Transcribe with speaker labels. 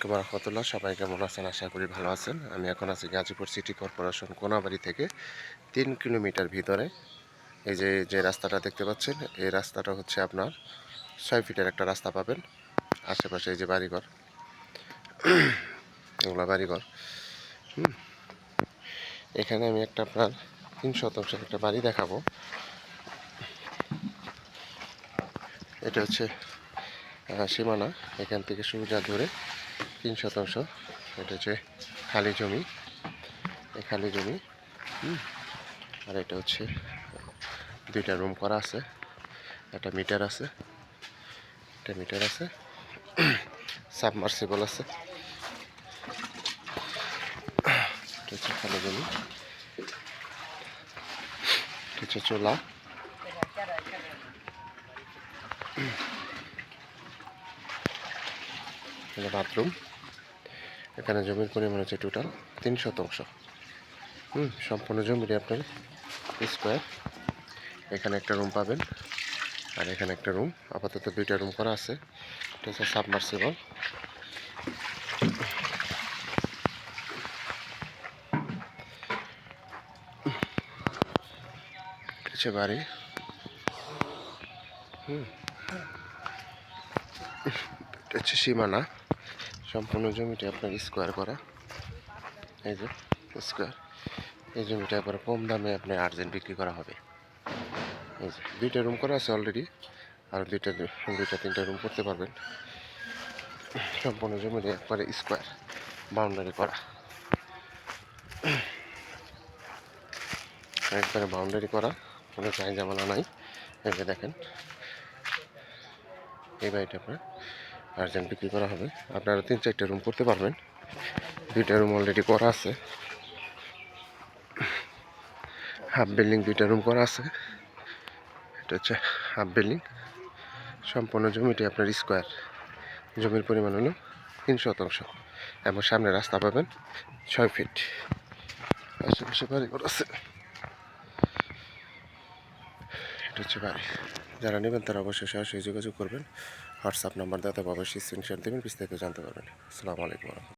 Speaker 1: আলাইকুম রহমতুল্লাহ। সবাই কেমন আছেন? আশা করি ভালো আছেন। আমি এখন আছি গাজীপুর সিটি কর্পোরেশন কোনাবাড়ি থেকে 3 কিলোমিটার ভিতরে। এই যে রাস্তাটা দেখতে পাচ্ছেন, এই রাস্তাটা হচ্ছে আপনার 6 ফিটের একটা রাস্তা পাবেন। আশেপাশে এই যে বাড়িঘর, এগুলো বাড়িঘর। এখানে আমি একটা আপনার 3 শতাংশের একটা বাড়ি দেখাবো। এটা হচ্ছে সীমানা, এখান থেকে সোজা ধরে 3 শতাংশ। এটা হচ্ছে খালি জমি, এই খালি জমি। আর এটা হচ্ছে 2টা রুম করা আছে, একটা মিটার আছে, সাবমার্সিবল আছে। এটা হচ্ছে খালি জমি, এটা হচ্ছে চুলা, বাথরুম। এখানে জমির পরিমাণ হচ্ছে টোটাল 3 শতাংশ। সম্পূর্ণ জমিটি আপনার স্কোয়ার। এখানে একটা রুম পাবেন, আর এখানে একটা রুম। আপাতত 2টা রুম করা আছে। এটা হচ্ছে সাবমার্সিবল। হচ্ছে বাড়ি। এটা হচ্ছে সীমানা। সম্পূর্ণ জমিটি আপনার স্কোয়ার করা। এই যে স্কোয়ার। এই জমিটা একবার কম দামে আপনার আর্জেন্ট বিক্রি করা হবে। এই যে 2টা রুম করা আছে অলরেডি, আর 3টা রুম করতে পারবেন। সম্পূর্ণ জমিটি একবারে স্কোয়ার, বাউন্ডারি করা, একবারে বাউন্ডারি করা, কোনো চাই জামালা নাই। এই যে দেখেন, এই বাড়িটা আপনার আর্জেন্ট বিক্রি করা হবে। আপনারা 3-4টা রুম করতে পারবেন। 2টা রুম অলরেডি করা আছে, হাফ বিল্ডিং 2টা রুম করা আছে। এটা হচ্ছে হাফ বিল্ডিং। সম্পূর্ণ জমিটি আপনার স্কোয়ার। জমির পরিমাণ হলো 3 শতাংশ, এবং সামনে রাস্তা পাবেন 6 ফিট। আশেপাশে বাড়িঘর আছে। এটা হচ্ছে বাড়ি। যারা নেবেন তারা অবশ্যই সরাসরি যোগাযোগ করবেন। হোয়াটসঅ্যাপ নাম্বার দেওয়া, অবশ্যই স্ক্রিনশট দেবেন, বিস্তারিত জানতে পারবেন। আসসালামু আলাইকুম।